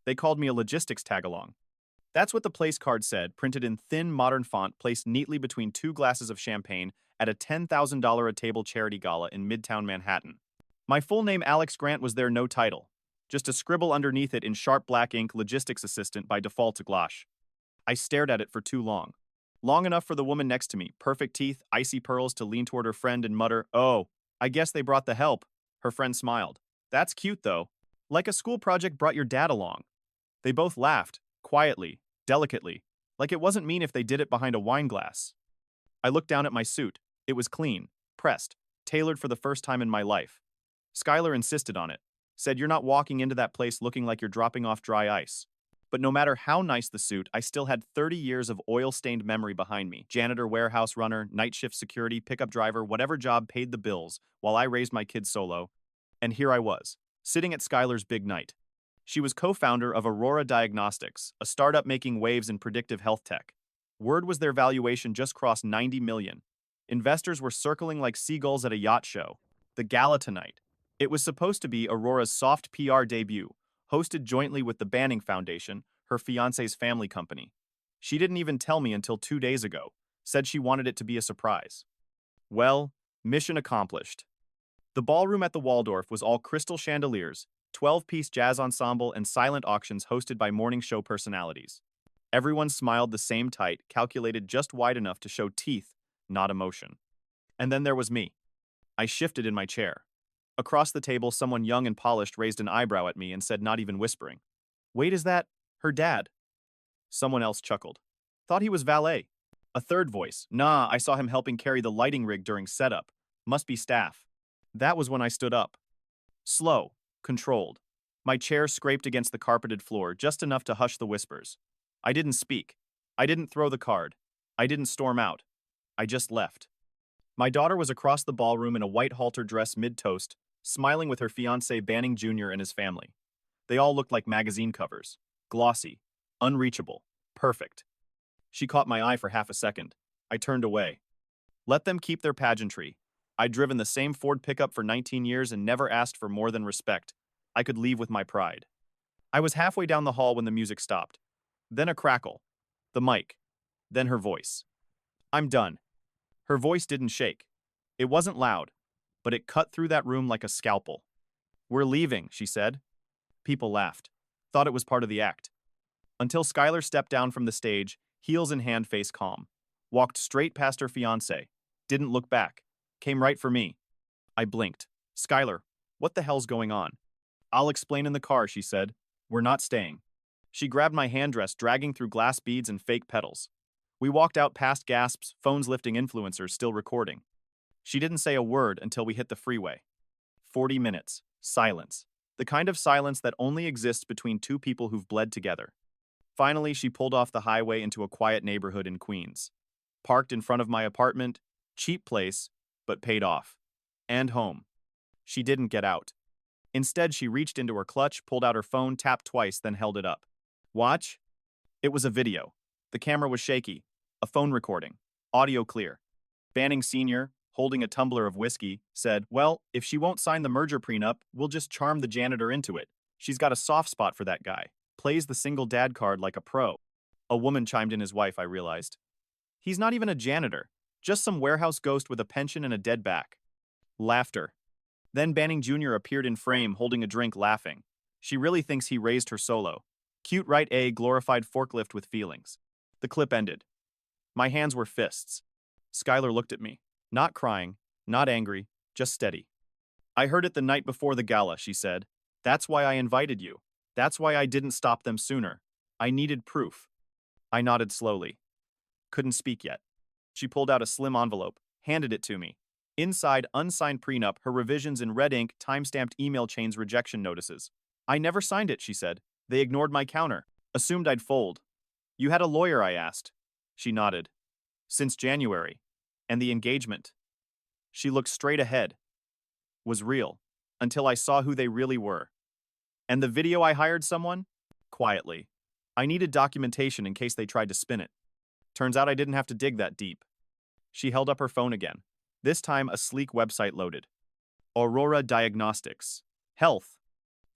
They called me a logistics tag-along. That's what the place card said, printed in thin, modern font placed neatly between two glasses of champagne at a $10,000 a table charity gala in Midtown Manhattan. My full name Alex Grant was there, no title. Just a scribble underneath it in sharp black ink, logistics assistant by default to gouache. I stared at it for too long. Long enough for the woman next to me, perfect teeth, icy pearls, to lean toward her friend and mutter, "Oh, I guess they brought the help." Her friend smiled. "That's cute, though. Like a school project brought your dad along." They both laughed, quietly, delicately, like it wasn't mean if they did it behind a wine glass. I looked down at my suit. It was clean, pressed, tailored for the first time in my life. Skylar insisted on it, said you're not walking into that place looking like you're dropping off dry ice. But no matter how nice the suit, I still had 30 years of oil-stained memory behind me. Janitor, warehouse runner, night shift security, pickup driver, whatever job paid the bills while I raised my kids solo. And here I was, sitting at Skylar's big night. She was co-founder of Aurora Diagnostics, a startup making waves in predictive health tech. Word was their valuation just crossed 90 million. Investors were circling like seagulls at a yacht show. The gala tonight. It was supposed to be Aurora's soft PR debut, hosted jointly with the Bannings Foundation, her fiancé's family company. She didn't even tell me until 2 days ago, said she wanted it to be a surprise. Well, mission accomplished. The ballroom at the Waldorf was all crystal chandeliers, 12-piece jazz ensemble, and silent auctions hosted by morning show personalities. Everyone smiled the same tight, calculated just wide enough to show teeth, not emotion. And then there was me. I shifted in my chair. Across the table, someone young and polished raised an eyebrow at me and said, not even whispering, "Wait, is that her dad?" Someone else chuckled. "Thought he was valet." A third voice, "Nah, I saw him helping carry the lighting rig during setup. Must be staff." That was when I stood up. Slow, controlled. My chair scraped against the carpeted floor, just enough to hush the whispers. I didn't speak. I didn't throw the card. I didn't storm out. I just left. My daughter was across the ballroom in a white halter dress mid-toast, smiling with her fiancé Bannings Jr. and his family. They all looked like magazine covers. Glossy. Unreachable. Perfect. She caught my eye for half a second. I turned away. Let them keep their pageantry. I'd driven the same Ford pickup for 19 years and never asked for more than respect. I could leave with my pride. I was halfway down the hall when the music stopped. Then a crackle. The mic. Then her voice. "I'm done." Her voice didn't shake. It wasn't loud, but it cut through that room like a scalpel. "We're leaving," she said. People laughed. Thought it was part of the act. Until Skylar stepped down from the stage, heels in hand, face calm. Walked straight past her fiancé. Didn't look back. Came right for me. I blinked. "Skylar, what the hell's going on?" "I'll explain in the car," she said. "We're not staying." She grabbed my handdress, dragging through glass beads and fake petals. We walked out past gasps, phones lifting, influencers still recording. She didn't say a word until we hit the freeway. 40 minutes. Silence. The kind of silence that only exists between two people who've bled together. Finally, she pulled off the highway into a quiet neighborhood in Queens. Parked in front of my apartment. Cheap place, but paid off. And home. She didn't get out. Instead, she reached into her clutch, pulled out her phone, tapped twice, then held it up. "Watch." It was a video. The camera was shaky. A phone recording. Audio clear. Bannings Sr., holding a tumbler of whiskey, said, "Well, if she won't sign the merger prenup, we'll just charm the janitor into it. She's got a soft spot for that guy. Plays the single dad card like a pro." A woman chimed in, his wife, I realized. "He's not even a janitor. Just some warehouse ghost with a pension and a dead back." Laughter. Then Bannings Jr. appeared in frame, holding a drink, laughing. She really thinks he raised her solo. Cute, right? A glorified forklift with feelings. The clip ended. My hands were fists. Skylar looked at me. Not crying, not angry, just steady. "I heard it the night before the gala," she said. "That's why I invited you. That's why I didn't stop them sooner. I needed proof." I nodded slowly. Couldn't speak yet. She pulled out a slim envelope, handed it to me. Inside, unsigned prenup, her revisions in red ink, time-stamped email chains, rejection notices. "I never signed it," she said. "They ignored my counter. Assumed I'd fold." "You had a lawyer?" I asked. She nodded. "Since January. And the engagement." She looked straight ahead. "Was real. Until I saw who they really were." "And the video, I hired someone?" Quietly. "I needed documentation in case they tried to spin it. Turns out I didn't have to dig that deep." She held up her phone again. This time, a sleek website loaded. Aurora Diagnostics. Health.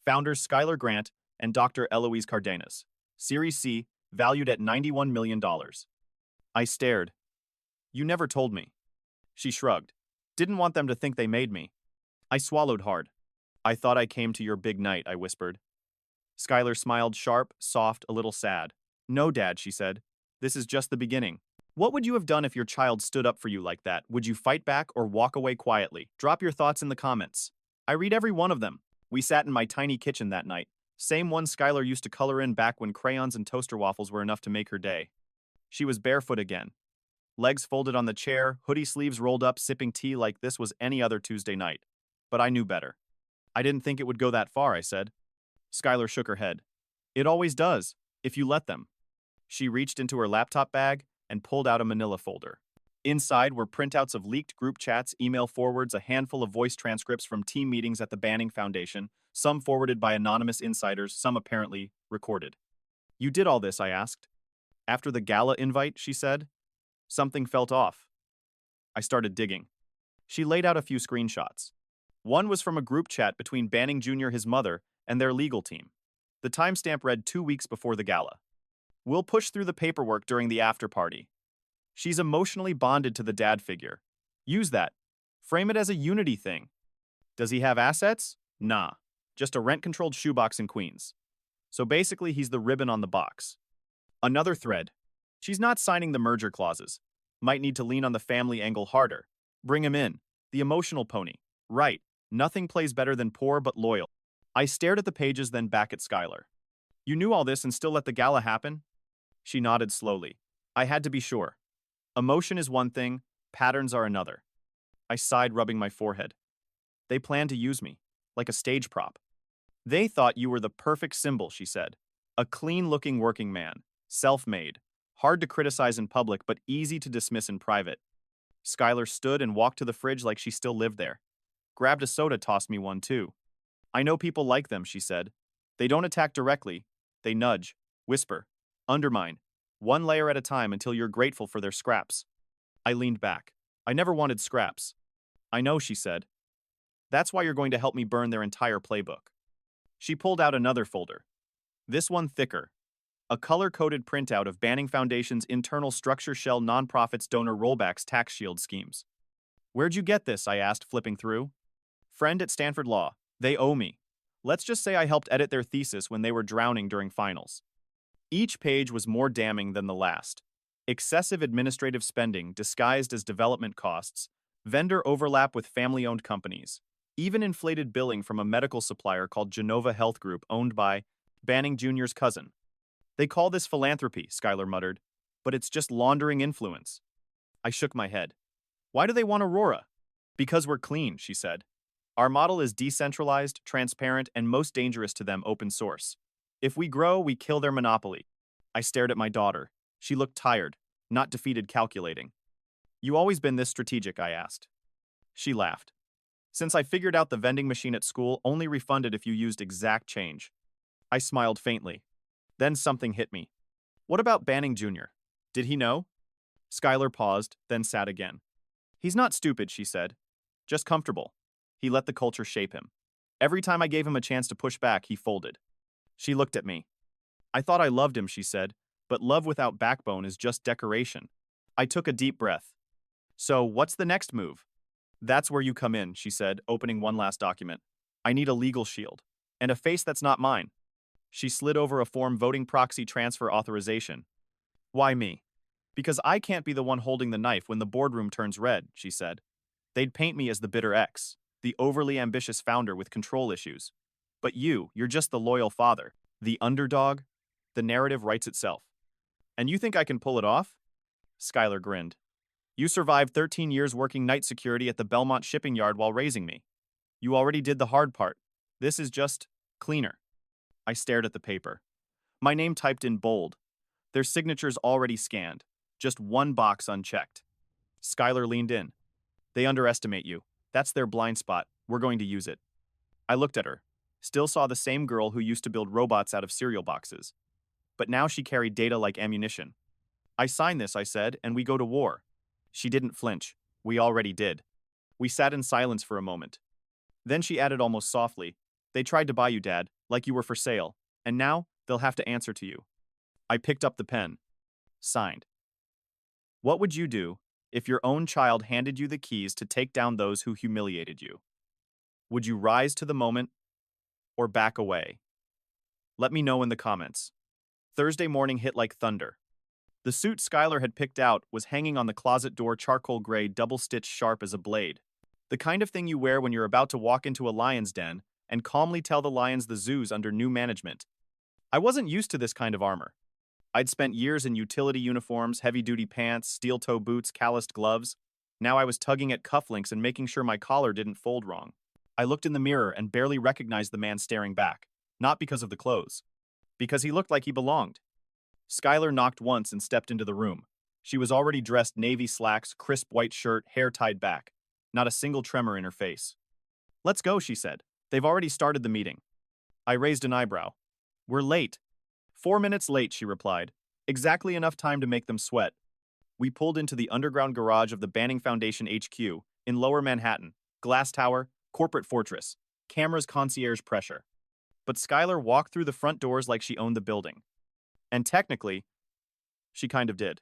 Founders Skylar Grant and Dr. Eloise Cardenas. Series C, valued at $91 million. I stared. You never told me. She shrugged. Didn't want them to think they made me. I swallowed hard. I thought I came to your big night, I whispered. Skylar smiled sharp, soft, a little sad. No, Dad, she said. This is just the beginning. What would you have done if your child stood up for you like that? Would you fight back or walk away quietly? Drop your thoughts in the comments. I read every one of them. We sat in my tiny kitchen that night. Same one Skylar used to color in back when crayons and toaster waffles were enough to make her day. She was barefoot again. Legs folded on the chair, hoodie sleeves rolled up, sipping tea like this was any other Tuesday night. But I knew better. I didn't think it would go that far, I said. Skylar shook her head. It always does, if you let them. She reached into her laptop bag and pulled out a manila folder. Inside were printouts of leaked group chats, email forwards, a handful of voice transcripts from team meetings at the Banning Foundation, some forwarded by anonymous insiders, some apparently recorded. You did all this, I asked. After the gala invite, she said. Something felt off. I started digging. She laid out a few screenshots. One was from a group chat between Banning Jr., his mother, and their legal team. The timestamp read 2 weeks before the gala. We'll push through the paperwork during the after party. She's emotionally bonded to the dad figure. Use that. Frame it as a unity thing. Does he have assets? Nah. Just a rent-controlled shoebox in Queens. So basically, he's the ribbon on the box. Another thread. She's not signing the merger clauses. Might need to lean on the family angle harder. Bring him in. The emotional pony. Right. Nothing plays better than poor but loyal. I stared at the pages, then back at Skylar. You knew all this and still let the gala happen? She nodded slowly. I had to be sure. Emotion is one thing, patterns are another. I sighed, rubbing my forehead. They planned to use me, like a stage prop. They thought you were the perfect symbol, she said. A clean-looking working man, self-made, hard to criticize in public but easy to dismiss in private. Skylar stood and walked to the fridge like she still lived there. Grabbed a soda, tossed me one too. I know people like them, she said. They don't attack directly. They nudge, whisper, undermine, one layer at a time until you're grateful for their scraps. I leaned back. I never wanted scraps. I know, she said. That's why you're going to help me burn their entire playbook. She pulled out another folder. This one thicker. A color-coded printout of Banning Foundation's internal structure shell nonprofits donor rollbacks tax shield schemes. Where'd you get this? I asked, flipping through. Friend at Stanford Law. They owe me. Let's just say I helped edit their thesis when they were drowning during finals. Each page was more damning than the last. Excessive administrative spending disguised as development costs, vendor overlap with family-owned companies, even inflated billing from a medical supplier called Genova Health Group owned by Banning Jr.'s cousin. They call this philanthropy, Skylar muttered, but it's just laundering influence. I shook my head. Why do they want Aurora? Because we're clean, she said. Our model is decentralized, transparent, and most dangerous to them, open source. If we grow, we kill their monopoly. I stared at my daughter. She looked tired, not defeated, calculating. You always been this strategic, I asked. She laughed. Since I figured out the vending machine at school only refunded if you used exact change. I smiled faintly. Then something hit me. What about Banning Jr.? Did he know? Skylar paused, then sat again. He's not stupid, she said. Just comfortable. He let the culture shape him. Every time I gave him a chance to push back, he folded. She looked at me. I thought I loved him, she said, but love without backbone is just decoration. I took a deep breath. So, what's the next move? That's where you come in, she said, opening one last document. I need a legal shield. And a face that's not mine. She slid over a form voting proxy transfer authorization. Why me? Because I can't be the one holding the knife when the boardroom turns red, she said. They'd paint me as the bitter ex, the overly ambitious founder with control issues. But you're just the loyal father, the underdog. The narrative writes itself. And you think I can pull it off? Skylar grinned. You survived 13 years working night security at the Belmont shipping yard while raising me. You already did the hard part. This is just cleaner. I stared at the paper. My name typed in bold. Their signatures already scanned. Just one box unchecked. Skylar leaned in. They underestimate you. That's their blind spot. We're going to use it. I looked at her. Still saw the same girl who used to build robots out of cereal boxes. But now she carried data like ammunition. I sign this, I said, and we go to war. She didn't flinch. We already did. We sat in silence for a moment. Then she added almost softly, they tried to buy you, Dad, like you were for sale, and now they'll have to answer to you. I picked up the pen. Signed. What would you do if your own child handed you the keys to take down those who humiliated you? Would you rise to the moment or back away? Let me know in the comments. Thursday morning hit like thunder. The suit Skylar had picked out was hanging on the closet door, charcoal gray, double-stitched sharp as a blade. The kind of thing you wear when you're about to walk into a lion's den and calmly tell the lions the zoo's under new management. I wasn't used to this kind of armor. I'd spent years in utility uniforms, heavy-duty pants, steel-toe boots, calloused gloves. Now I was tugging at cufflinks and making sure my collar didn't fold wrong. I looked in the mirror and barely recognized the man staring back, not because of the clothes, because he looked like he belonged. Skylar knocked once and stepped into the room. She was already dressed navy slacks, crisp white shirt, hair tied back. Not a single tremor in her face. "Let's go," she said. "They've already started the meeting." I raised an eyebrow. "We're late." 4 minutes late, she replied. Exactly enough time to make them sweat. We pulled into the underground garage of the Banning Foundation HQ in Lower Manhattan. Glass tower, corporate fortress, cameras, concierge pressure. But Skylar walked through the front doors like she owned the building. And technically, she kind of did.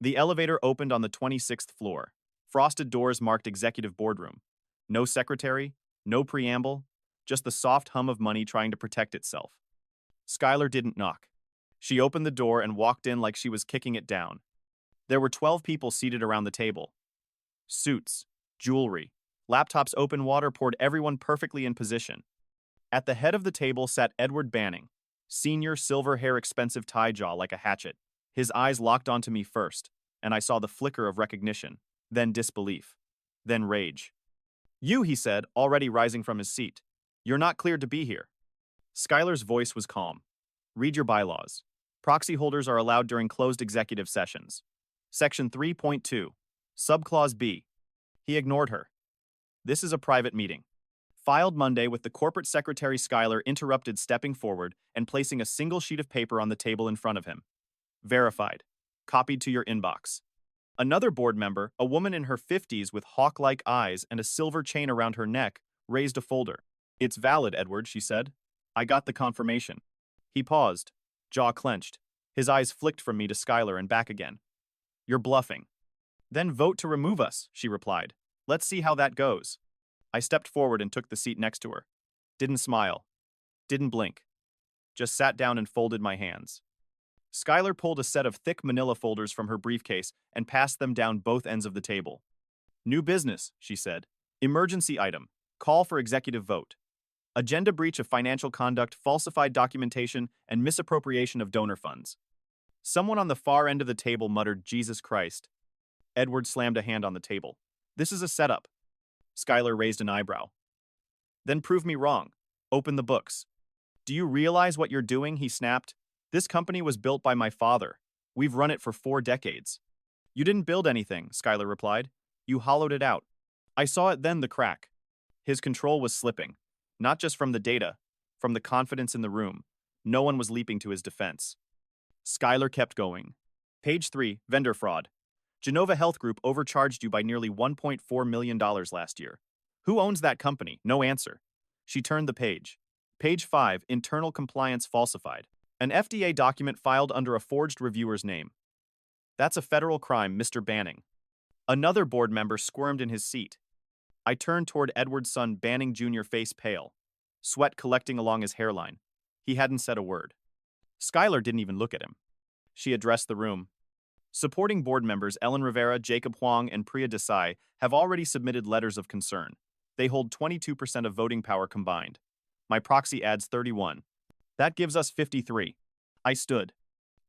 The elevator opened on the 26th floor. Frosted doors marked executive boardroom. No secretary, no preamble, just the soft hum of money trying to protect itself. Skylar didn't knock. She opened the door and walked in like she was kicking it down. There were 12 people seated around the table. Suits, jewelry, laptops, open water poured, everyone perfectly in position. At the head of the table sat Edward Banning, senior, silver hair, expensive tie, jaw like a hatchet. His eyes locked onto me first, and I saw the flicker of recognition, then disbelief, then rage. "You," he said, already rising from his seat. "You're not cleared to be here." Skylar's voice was calm. "Read your bylaws. Proxy holders are allowed during closed executive sessions. Section 3.2, Subclause B." He ignored her. "This is a private meeting. Filed Monday with the corporate secretary." Skylar interrupted, stepping forward and placing a single sheet of paper on the table in front of him. "Verified. Copied to your inbox." Another board member, a woman in her 50s with hawk-like eyes and a silver chain around her neck, raised a folder. "It's valid, Edward," she said. "I got the confirmation." He paused, jaw clenched. His eyes flicked from me to Skylar and back again. "You're bluffing." "Then vote to remove us," she replied. "Let's see how that goes." I stepped forward and took the seat next to her. Didn't smile. Didn't blink. Just sat down and folded my hands. Skylar pulled a set of thick manila folders from her briefcase and passed them down both ends of the table. "New business," she said. "Emergency item. Call for executive vote. Agenda: breach of financial conduct, falsified documentation, and misappropriation of donor funds." Someone on the far end of the table muttered, "Jesus Christ." Edward slammed a hand on the table. "This is a setup." Skylar raised an eyebrow. "Then prove me wrong. Open the books." "Do you realize what you're doing?" he snapped. "This company was built by my father. We've run it for 4 decades. "You didn't build anything," Skylar replied. "You hollowed it out." I saw it then, the crack. His control was slipping. Not just from the data, from the confidence in the room. No one was leaping to his defense. Skylar kept going. Page 3, vendor fraud. Genova Health Group overcharged you by nearly $1.4 million last year. Who owns that company? No answer. She turned the page. Page 5, internal compliance falsified. An FDA document filed under a forged reviewer's name. That's a federal crime, Mr. Banning. Another board member squirmed in his seat. I turned toward Edward's son, Banning Jr., face pale, sweat collecting along his hairline. He hadn't said a word. Skylar didn't even look at him. She addressed the room. Supporting board members Ellen Rivera, Jacob Huang, and Priya Desai have already submitted letters of concern. They hold 22% of voting power combined. My proxy adds 31. That gives us 53. I stood.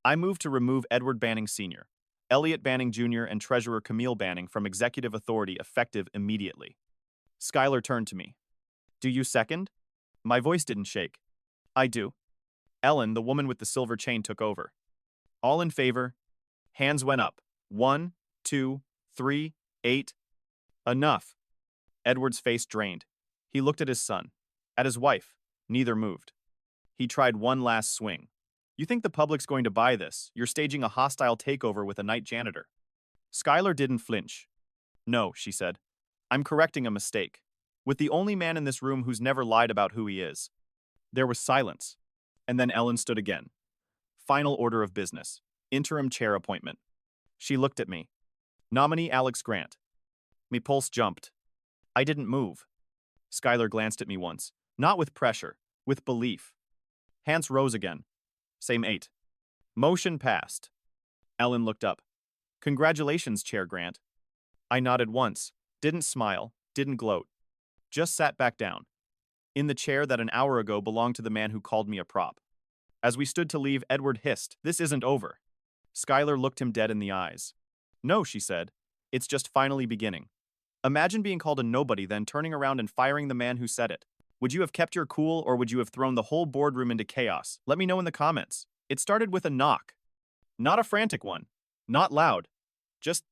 I moved to remove Edward Banning Sr., Elliot Banning Jr., and Treasurer Camille Banning from executive authority effective immediately. Skylar turned to me. "Do you second?" My voice didn't shake. "I do." Ellen, the woman with the silver chain, took over. "All in favor?" Hands went up. 1, 2, 3, 8. Enough. Edward's face drained. He looked at his son. At his wife. Neither moved. He tried one last swing. "You think the public's going to buy this? You're staging a hostile takeover with a night janitor." Skylar didn't flinch. "No," she said. "I'm correcting a mistake. With the only man in this room who's never lied about who he is." There was silence. And then Ellen stood again. Final order of business. Interim chair appointment. She looked at me. Nominee Alex Grant. Me pulse jumped. I didn't move. Skylar glanced at me once. Not with pressure, with belief. Hands rose again. Same 8. Motion passed. Ellen looked up. Congratulations, Chair Grant. I nodded once, didn't smile, didn't gloat. Just sat back down. In the chair that an hour ago belonged to the man who called me a prop. As we stood to leave, Edward hissed, "This isn't over." Skylar looked him dead in the eyes. "No," she said. "It's just finally beginning." Imagine being called a nobody, then turning around and firing the man who said it. Would you have kept your cool, or would you have thrown the whole boardroom into chaos? Let me know in the comments. It started with a knock. Not a frantic one. Not loud. Just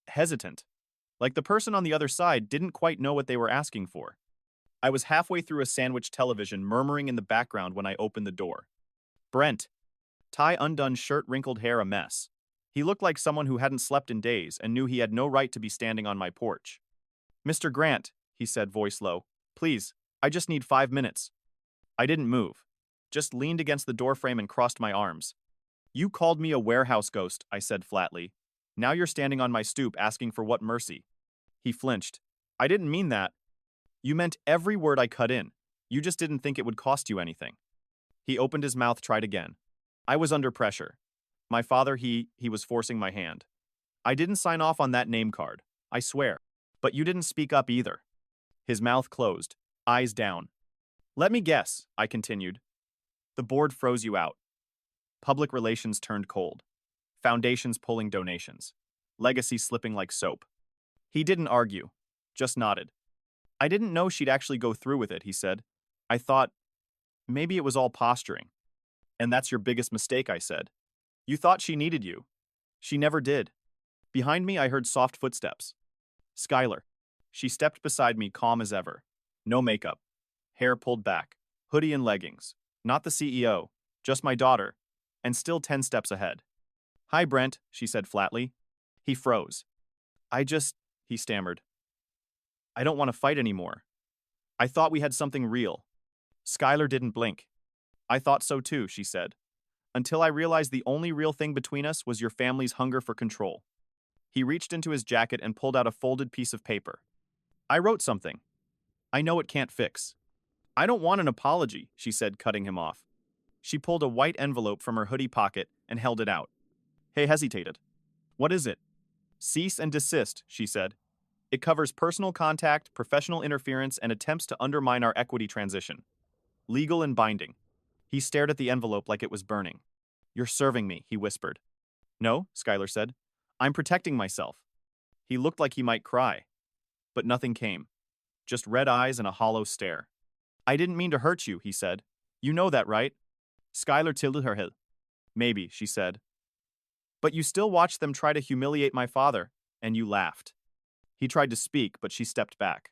hesitant. Like the person on the other side didn't quite know what they were asking for. I was halfway through a sandwich television, murmuring in the background when I opened the door. Brent. Tie undone, shirt, wrinkled hair a mess. He looked like someone who hadn't slept in days and knew he had no right to be standing on my porch. "Mr. Grant," he said, voice low. "Please, I just need 5 minutes." I didn't move. Just leaned against the doorframe and crossed my arms. "You called me a warehouse ghost," I said flatly. "Now you're standing on my stoop asking for what mercy?" He flinched. "I didn't mean that." "You meant every word I cut in. You just didn't think it would cost you anything." He opened his mouth, tried again. I was under pressure. My father, he was forcing my hand. "I didn't sign off on that name card. I swear. But you didn't speak up either." His mouth closed, eyes down. "Let me guess," I continued. "The board froze you out. Public relations turned cold. Foundations pulling donations. Legacy slipping like soap." He didn't argue, just nodded. "I didn't know she'd actually go through with it," he said. "I thought maybe it was all posturing." "And that's your biggest mistake," I said. "You thought she needed you. She never did." Behind me, I heard soft footsteps. Skylar. She stepped beside me, calm as ever. No makeup. Hair pulled back. Hoodie and leggings. Not the CEO, just my daughter, and still 10 steps ahead. "Hi, Brent," she said flatly. He froze. He stammered. "I don't want to fight anymore. I thought we had something real." Skylar didn't blink. "I thought so too," she said. "Until I realized the only real thing between us was your family's hunger for control." He reached into his jacket and pulled out a folded piece of paper. "I wrote something. I know it can't fix." "I don't want an apology," she said, cutting him off. She pulled a white envelope from her hoodie pocket and held it out. He hesitated. "What is it?" "Cease and desist," she said. "It covers personal contact, professional interference, and attempts to undermine our equity transition. Legal and binding." He stared at the envelope like it was burning. "You're serving me," he whispered. "No," Skylar said. "I'm protecting myself." He looked like he might cry. But nothing came. Just red eyes and a hollow stare. "I didn't mean to hurt you," he said. "You know that, right?" Skylar tilted her head. "Maybe," she said. "But you still watched them try to humiliate my father, and you laughed." He tried to speak, but she stepped back.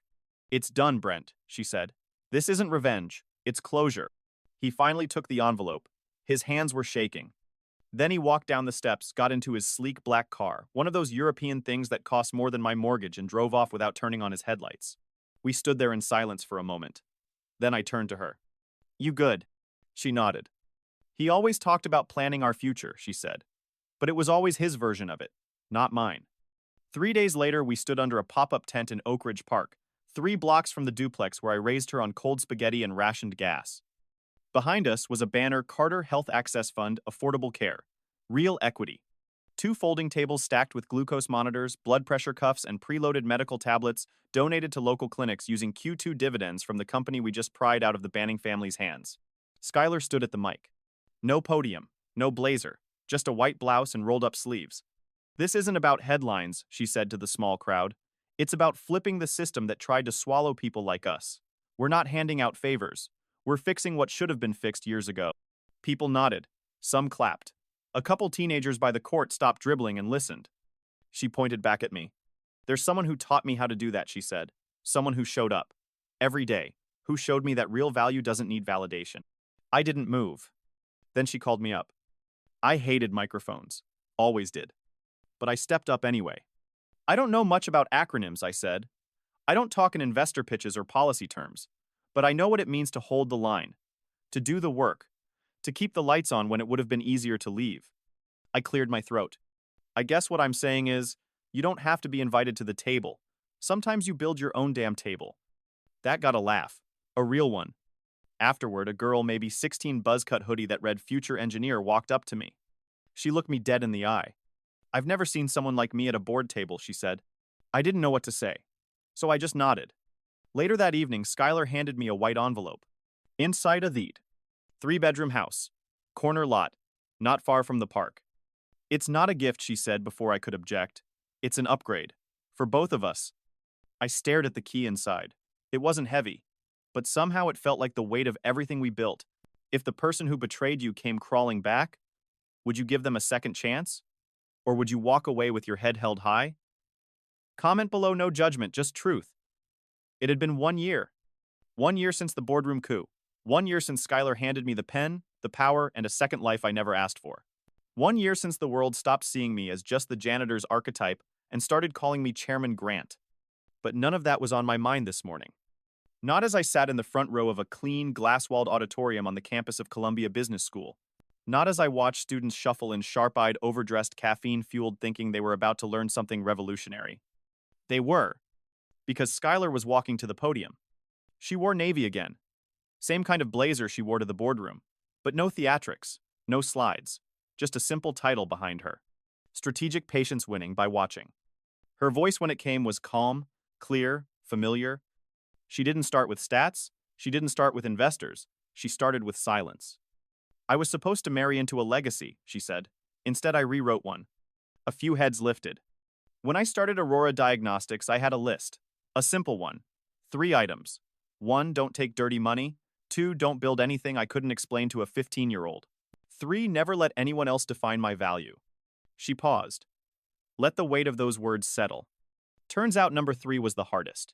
"It's done, Brent," she said. "This isn't revenge. It's closure." He finally took the envelope. His hands were shaking. Then he walked down the steps, got into his sleek black car, one of those European things that cost more than my mortgage, and drove off without turning on his headlights. We stood there in silence for a moment. Then I turned to her. "You good?" She nodded. "He always talked about planning our future," she said. "But it was always his version of it, not mine." 3 days later, we stood under a pop-up tent in Oak Ridge Park, 3 blocks from the duplex where I raised her on cold spaghetti and rationed gas. Behind us was a banner, Carter Health Access Fund, Affordable Care. Real equity. 2 folding tables stacked with glucose monitors, blood pressure cuffs, and preloaded medical tablets donated to local clinics using Q2 dividends from the company we just pried out of the Banning family's hands. Skylar stood at the mic. No podium, no blazer, just a white blouse and rolled-up sleeves. "This isn't about headlines," she said to the small crowd. "It's about flipping the system that tried to swallow people like us. We're not handing out favors. We're fixing what should have been fixed years ago." People nodded. Some clapped. A couple teenagers by the court stopped dribbling and listened. She pointed back at me. "There's someone who taught me how to do that," she said. "Someone who showed up. Every day. Who showed me that real value doesn't need validation." I didn't move. Then she called me up. I hated microphones. Always did. But I stepped up anyway. "I don't know much about acronyms," I said. "I don't talk in investor pitches or policy terms. But I know what it means to hold the line. To do the work. To keep the lights on when it would have been easier to leave. I cleared my throat. I guess what I'm saying is, you don't have to be invited to the table. Sometimes you build your own damn table. That got a laugh. A real one. Afterward, a girl, maybe 16, buzzcut hoodie that read future engineer, walked up to me. She looked me dead in the eye. I've never seen someone like me at a board table, she said. I didn't know what to say, so I just nodded. Later that evening, Skylar handed me a white envelope. Inside a thete. 3-bedroom house. Corner lot. Not far from the park. It's not a gift, she said before I could object. It's an upgrade. For both of us. I stared at the key inside. It wasn't heavy, but somehow it felt like the weight of everything we built. If the person who betrayed you came crawling back, would you give them a second chance? Or would you walk away with your head held high? Comment below, no judgment, just truth. It had been 1 year. 1 year since the boardroom coup. 1 year since Skylar handed me the pen, the power, and a second life I never asked for. 1 year since the world stopped seeing me as just the janitor's archetype and started calling me Chairman Grant. But none of that was on my mind this morning. Not as I sat in the front row of a clean, glass-walled auditorium on the campus of Columbia Business School. Not as I watched students shuffle in sharp-eyed, overdressed, caffeine-fueled thinking they were about to learn something revolutionary. They were, because Skylar was walking to the podium. She wore navy again. Same kind of blazer she wore to the boardroom. But no theatrics, no slides. Just a simple title behind her. Strategic Patience Winning by Watching. Her voice when it came was calm, clear, familiar. She didn't start with stats. She didn't start with investors. She started with silence. I was supposed to marry into a legacy, she said. Instead, I rewrote one. A few heads lifted. When I started Aurora Diagnostics, I had a list. A simple one. 3 items. 1, don't take dirty money. 2, don't build anything I couldn't explain to a 15-year-old. 3, never let anyone else define my value. She paused. Let the weight of those words settle. Turns out number 3 was the hardest.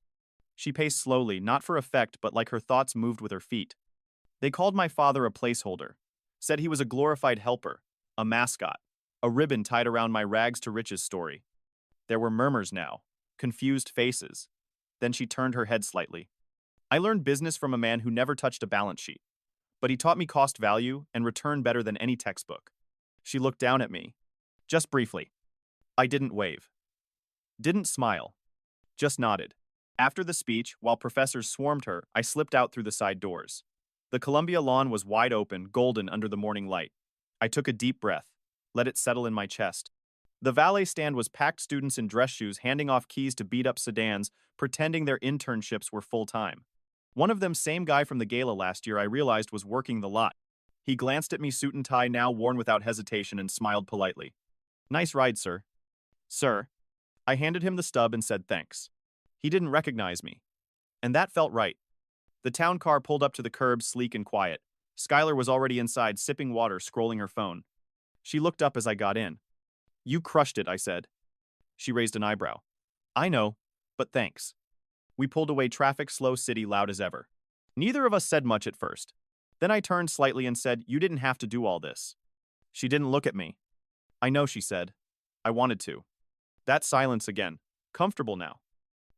She paced slowly, not for effect, but like her thoughts moved with her feet. They called my father a placeholder. Said he was a glorified helper, a mascot, a ribbon tied around my rags to riches story. There were murmurs now, confused faces. Then she turned her head slightly. I learned business from a man who never touched a balance sheet, but he taught me cost value and return better than any textbook. She looked down at me. Just briefly. I didn't wave. Didn't smile. Just nodded. After the speech, while professors swarmed her, I slipped out through the side doors. The Columbia lawn was wide open, golden under the morning light. I took a deep breath, let it settle in my chest. The valet stand was packed, students in dress shoes handing off keys to beat-up sedans, pretending their internships were full-time. One of them, same guy from the Gala last year, I realized was working the lot. He glanced at me, suit and tie now worn without hesitation, and smiled politely. Nice ride, sir. Sir. I handed him the stub and said thanks. He didn't recognize me. And that felt right. The town car pulled up to the curb, sleek and quiet. Skylar was already inside, sipping water, scrolling her phone. She looked up as I got in. You crushed it, I said. She raised an eyebrow. I know, but thanks. We pulled away, traffic slow, city loud as ever. Neither of us said much at first. Then I turned slightly and said, you didn't have to do all this. She didn't look at me. I know, she said. I wanted to. That silence again. Comfortable now.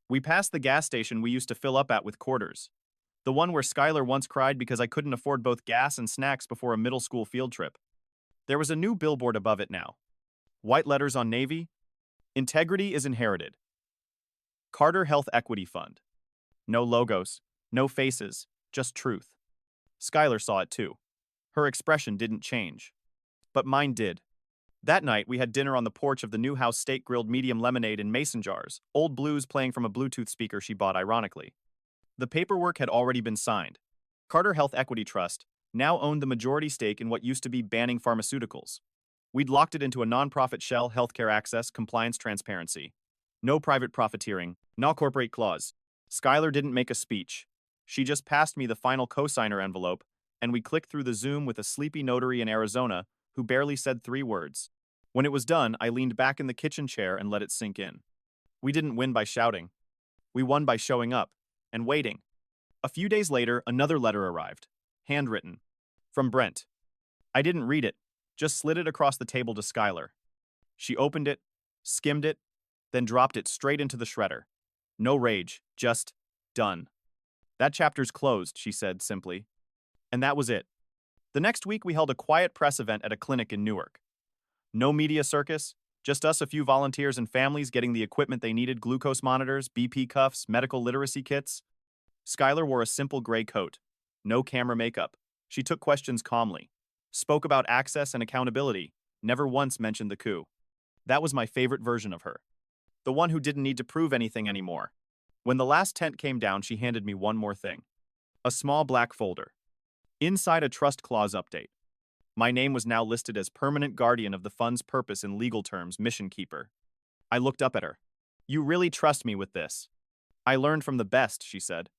We passed the gas station we used to fill up at with quarters. The one where Skylar once cried because I couldn't afford both gas and snacks before a middle school field trip. There was a new billboard above it now. White letters on navy. Integrity is inherited. Carter Health Equity Fund. No logos, no faces, just truth. Skylar saw it too. Her expression didn't change. But mine did. That night, we had dinner on the porch of the new house, steak-grilled medium lemonade in mason jars, old blues playing from a Bluetooth speaker she bought ironically. The paperwork had already been signed. Carter Health Equity Trust now owned the majority stake in what used to be Bannings Pharmaceuticals. We'd locked it into a nonprofit shell, healthcare access, compliance, transparency. No private profiteering, no corporate clause. Skylar didn't make a speech. She just passed me the final cosigner envelope, and we clicked through the Zoom with a sleepy notary in Arizona who barely said 3 words. When it was done, I leaned back in the kitchen chair and let it sink in. We didn't win by shouting. We won by showing up and waiting. A few days later, another letter arrived, handwritten, from Brent. I didn't read it, just slid it across the table to Skylar. She opened it, skimmed it, then dropped it straight into the shredder. No rage, just done. That chapter's closed, she said simply. And that was it. The next week, we held a quiet press event at a clinic in Newark. No media circus, just us, a few volunteers and families getting the equipment they needed: glucose monitors, BP cuffs, medical literacy kits. Skylar wore a simple gray coat. No camera makeup. She took questions calmly. Spoke about access and accountability. Never once mentioned the coup. That was my favorite version of her. The one who didn't need to prove anything anymore. When the last tent came down, she handed me one more thing. A small black folder. Inside, a trust clause update. My name was now listed as permanent guardian of the fund's purpose, in legal terms, mission keeper. I looked up at her. You really trust me with this? I learned from the best, she said.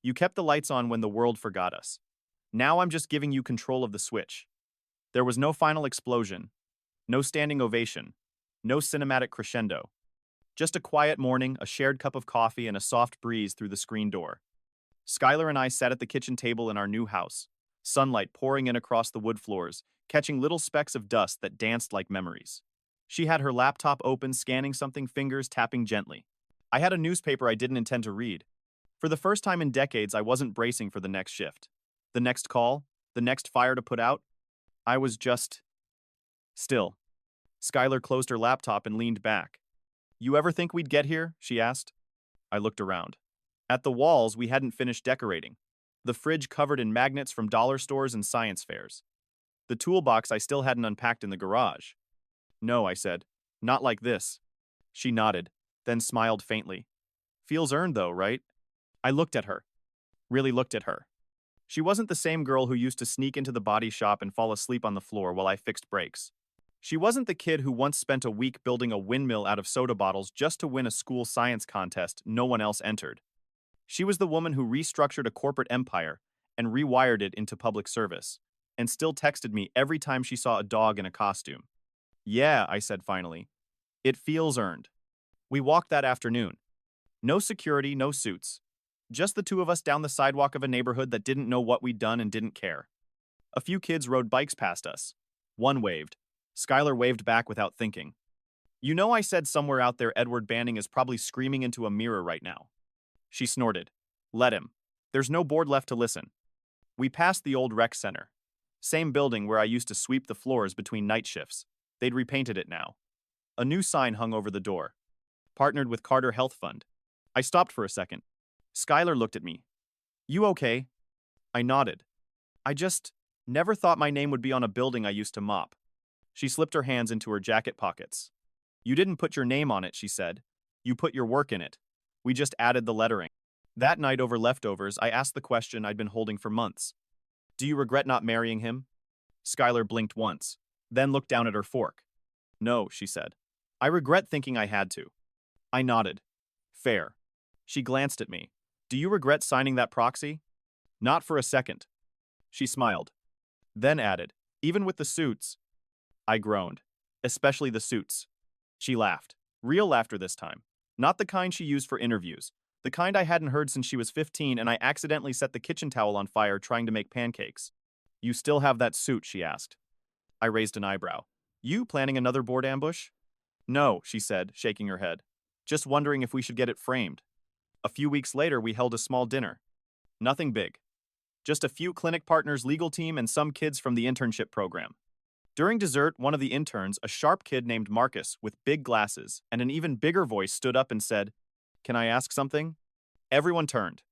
You kept the lights on when the world forgot us. Now I'm just giving you control of the switch. There was no final explosion, no standing ovation, no cinematic crescendo. Just a quiet morning, a shared cup of coffee, and a soft breeze through the screen door. Skylar and I sat at the kitchen table in our new house, sunlight pouring in across the wood floors, catching little specks of dust that danced like memories. She had her laptop open, scanning something, fingers tapping gently. I had a newspaper I didn't intend to read. For the first time in decades, I wasn't bracing for the next shift. The next call, the next fire to put out. I was just still. Skylar closed her laptop and leaned back. You ever think we'd get here? She asked. I looked around. At the walls, we hadn't finished decorating. The fridge covered in magnets from dollar stores and science fairs. The toolbox I still hadn't unpacked in the garage. No, I said. Not like this. She nodded, then smiled faintly. Feels earned though, right? I looked at her. Really looked at her. She wasn't the same girl who used to sneak into the body shop and fall asleep on the floor while I fixed brakes. She wasn't the kid who once spent a week building a windmill out of soda bottles just to win a school science contest no one else entered. She was the woman who restructured a corporate empire and rewired it into public service, and still texted me every time she saw a dog in a costume. Yeah, I said finally. It feels earned. We walked that afternoon. No security, no suits. Just the two of us down the sidewalk of a neighborhood that didn't know what we'd done and didn't care. A few kids rode bikes past us. One waved. Skylar waved back without thinking. You know, I said somewhere out there Edward Banning is probably screaming into a mirror right now. She snorted. Let him. There's no board left to listen. We passed the old rec center. Same building where I used to sweep the floors between night shifts. They'd repainted it now. A new sign hung over the door. Partnered with Carter Health Fund. I stopped for a second. Skylar looked at me. You okay? I nodded. I just never thought my name would be on a building I used to mop. She slipped her hands into her jacket pockets. You didn't put your name on it, she said. You put your work in it. We just added the lettering. That night over leftovers, I asked the question I'd been holding for months. Do you regret not marrying him? Skylar blinked once, then looked down at her fork. No, she said. I regret thinking I had to. I nodded. Fair. She glanced at me. Do you regret signing that proxy? Not for a second. She smiled. Then added, even with the suits. I groaned. Especially the suits. She laughed. Real laughter this time. Not the kind she used for interviews. The kind I hadn't heard since she was 15 and I accidentally set the kitchen towel on fire trying to make pancakes. You still have that suit, she asked. I raised an eyebrow. You planning another board ambush? No, she said, shaking her head. Just wondering if we should get it framed. A few weeks later, we held a small dinner. Nothing big. Just a few clinic partners, legal team, and some kids from the internship program. During dessert, one of the interns, a sharp kid named Marcus with big glasses and an even bigger voice, stood up and said, Can I ask something? Everyone turned.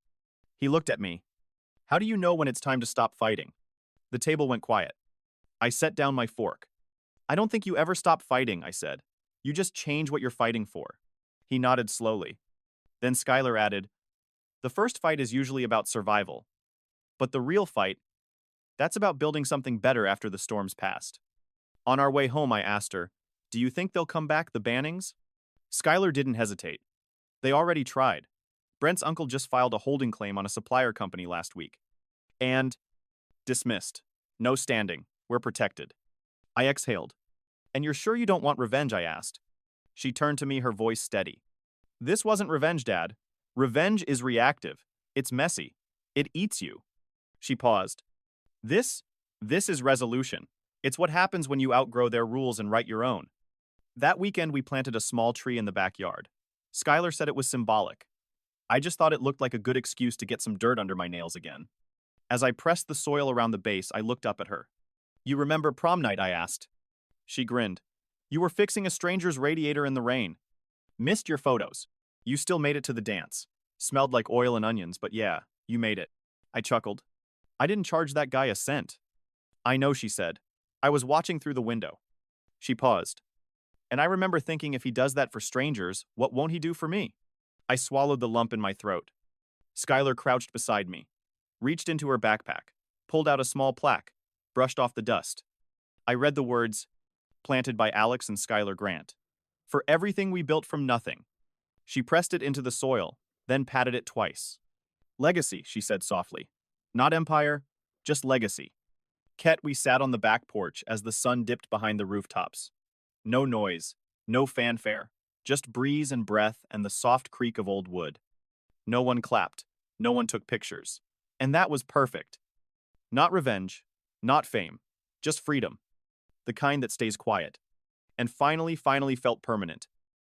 He looked at me. How do you know when it's time to stop fighting? The table went quiet. I set down my fork. I don't think you ever stop fighting, I said. You just change what you're fighting for. He nodded slowly. Then Skylar added, The first fight is usually about survival. But the real fight, that's about building something better after the storm's passed. On our way home, I asked her, Do you think they'll come back, the Bannings? Skylar didn't hesitate. They already tried. Brent's uncle just filed a holding claim on a supplier company last week. And dismissed. No standing. We're protected. I exhaled. And you're sure you don't want revenge, I asked. She turned to me, her voice steady. This wasn't revenge, Dad. Revenge is reactive. It's messy. It eats you. She paused. This is resolution. It's what happens when you outgrow their rules and write your own. That weekend, we planted a small tree in the backyard. Skylar said it was symbolic. I just thought it looked like a good excuse to get some dirt under my nails again. As I pressed the soil around the base, I looked up at her. You remember prom night, I asked. She grinned. You were fixing a stranger's radiator in the rain. Missed your photos. You still made it to the dance. Smelled like oil and onions, but yeah, you made it. I chuckled. I didn't charge that guy a cent. I know, she said. I was watching through the window. She paused. And I remember thinking, if he does that for strangers, what won't he do for me? I swallowed the lump in my throat. Skylar crouched beside me, reached into her backpack, pulled out a small plaque, brushed off the dust. I read the words, planted by Alex and Skylar Grant. For everything we built from nothing. She pressed it into the soil, then patted it twice. Legacy, she said softly. Not empire, just legacy. We sat on the back porch as the sun dipped behind the rooftops. No noise, no fanfare, just breeze and breath and the soft creak of old wood. No one clapped, no one took pictures. And that was perfect. Not revenge, not fame, just freedom. The kind that stays quiet. And finally felt permanent.